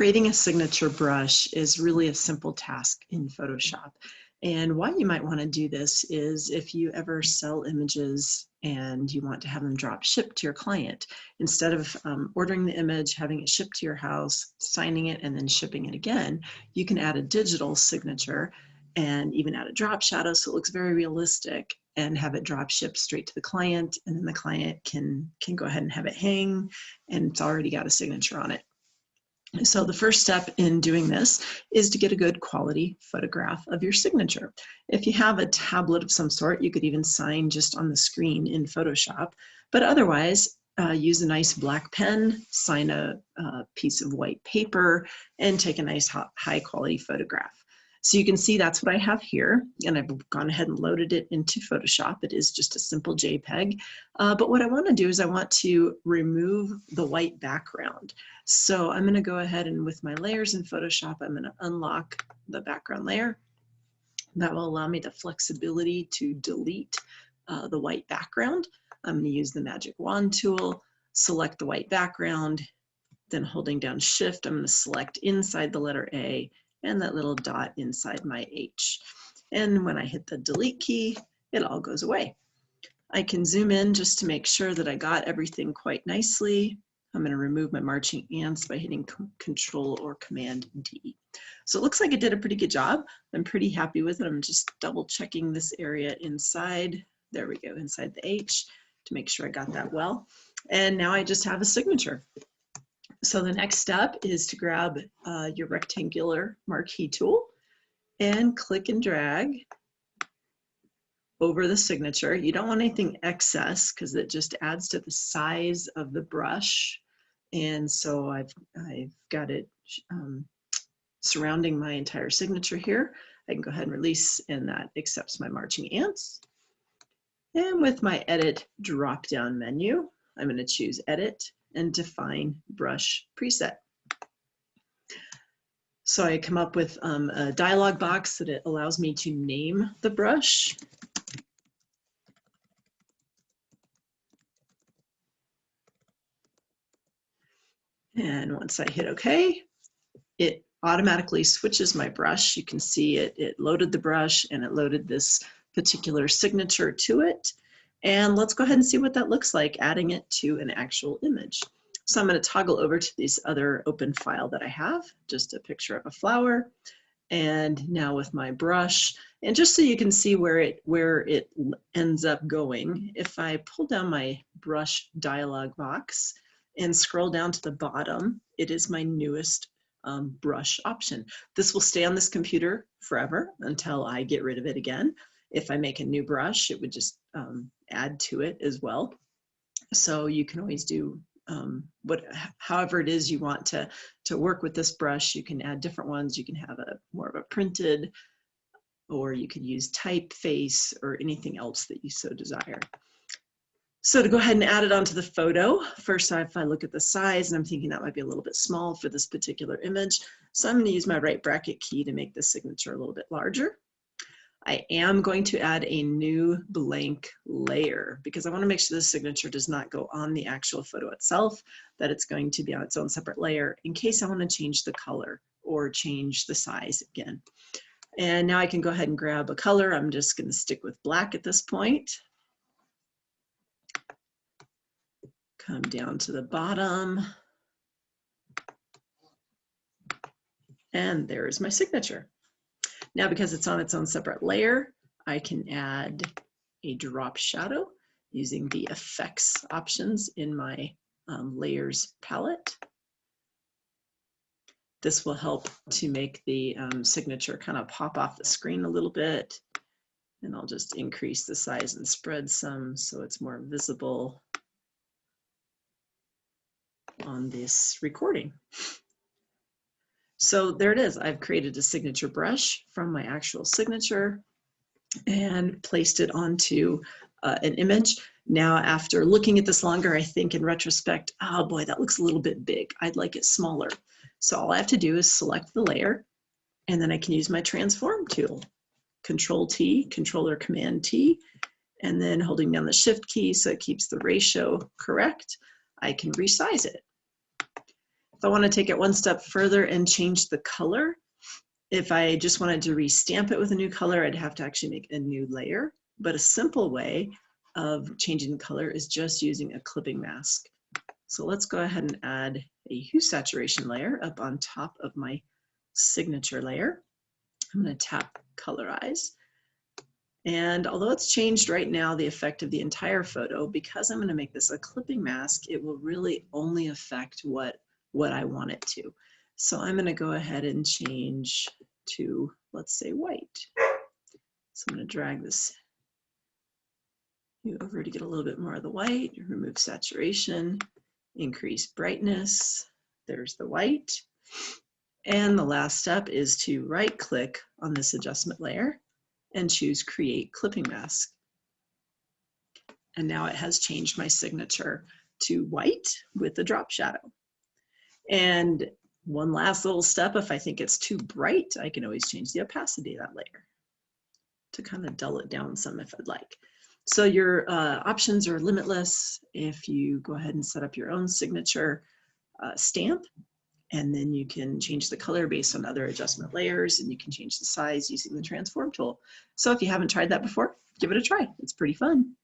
Creating a signature brush is really a simple task in Photoshop. And why you might want to do this is if you ever sell images and you want to have them drop shipped to your client, instead of ordering the image, having it shipped to your house, signing it, and then shipping it again, you can add a digital signature and even add a drop shadow so it looks very realistic, and have it drop shipped straight to the client, and then the client can go ahead and have it hang, and it's already got a signature on it. So the first step in doing this is to get a good quality photograph of your signature. If you have a tablet of some sort, you could even sign just on the screen in Photoshop, but otherwise use a nice black pen, sign a piece of white paper, and take a nice high quality photograph. So you can see that's what I have here, and I've gone ahead and loaded it into Photoshop. It is just a simple JPEG, but what I want to do is I want to remove the white background. So I'm going to go ahead and with my layers in Photoshop, I'm going to unlock the background layer. That will allow me the flexibility to delete the white background. I'm going to use the magic wand tool, select the white background, then holding down Shift, I'm going to select inside the letter A and that little dot inside my H. And when I hit the delete key, it all goes away. I can zoom in just to make sure that I got everything quite nicely. I'm going to remove my marching ants by hitting Control or Command D. So it looks like it did a pretty good job. I'm pretty happy with it. I'm just double checking this area inside. There we go, inside the H to make sure I got that well. And now I just have a signature. So the next step is to grab your rectangular marquee tool and click and drag over the signature. You don't want anything excess because it just adds to the size of the brush. And so I've got it surrounding my entire signature here. I can go ahead and release, and that accepts my marching ants. And with my edit drop-down menu, I'm going to choose edit and define brush preset. So I come up with a dialog box that it allows me to name the brush. And once I hit OK, it automatically switches my brush. You can see it loaded the brush and it loaded this particular signature to it. And let's go ahead and see what that looks like, adding it to an actual image. So I'm going to toggle over to this other open file that I have, just a picture of a flower. And now with my brush, and just so you can see where it ends up going, if I pull down my brush dialog box and scroll down to the bottom, it is my newest brush option. This will stay on this computer forever until I get rid of it again. If I make a new brush, it would just add to it as well. So you can always do however it is you want to work with this brush. You can add different ones. You can have more of a printed, or you could use typeface or anything else that you so desire. So to go ahead and add it onto the photo, first if I look at the size, and I'm thinking that might be a little bit small for this particular image, so I'm going to use my right bracket key to make the signature a little bit larger. I am going to add a new blank layer because I want to make sure the signature does not go on the actual photo itself, that it's going to be on its own separate layer in case I want to change the color or change the size again. And now I can go ahead and grab a color. I'm just going to stick with black at this point. Come down to the bottom. And there's my signature. Now, because it's on its own separate layer, I can add a drop shadow using the effects options in my layers palette. This will help to make the signature kind of pop off the screen a little bit. And I'll just increase the size and spread some so it's more visible on this recording. So there it is. I've created a signature brush from my actual signature and placed it onto an image. Now, after looking at this longer, I think in retrospect, oh boy, that looks a little bit big. I'd like it smaller. So all I have to do is select the layer, and then I can use my transform tool. Control T, Control or Command T, and then holding down the Shift key so it keeps the ratio correct, I can resize it. If I want to take it one step further and change the color, if I just wanted to restamp it with a new color, I'd have to actually make a new layer. But a simple way of changing the color is just using a clipping mask. So let's go ahead and add a hue saturation layer up on top of my signature layer. I'm going to tap colorize. And although it's changed right now the effect of the entire photo, because I'm going to make this a clipping mask, it will really only affect what I want it to. So I'm going to go ahead and change to, let's say, white. So I'm going to drag this hue over to get a little bit more of the white, remove saturation, increase brightness. There's the white. And the last step is to right-click on this adjustment layer and choose Create Clipping Mask. And now it has changed my signature to white with the drop shadow. And one last little step, if I think it's too bright, I can always change the opacity of that layer to kind of dull it down some if I'd like. So your options are limitless if you go ahead and set up your own signature stamp, and then you can change the color based on other adjustment layers, and you can change the size using the transform tool. So if you haven't tried that before, give it a try. It's pretty fun.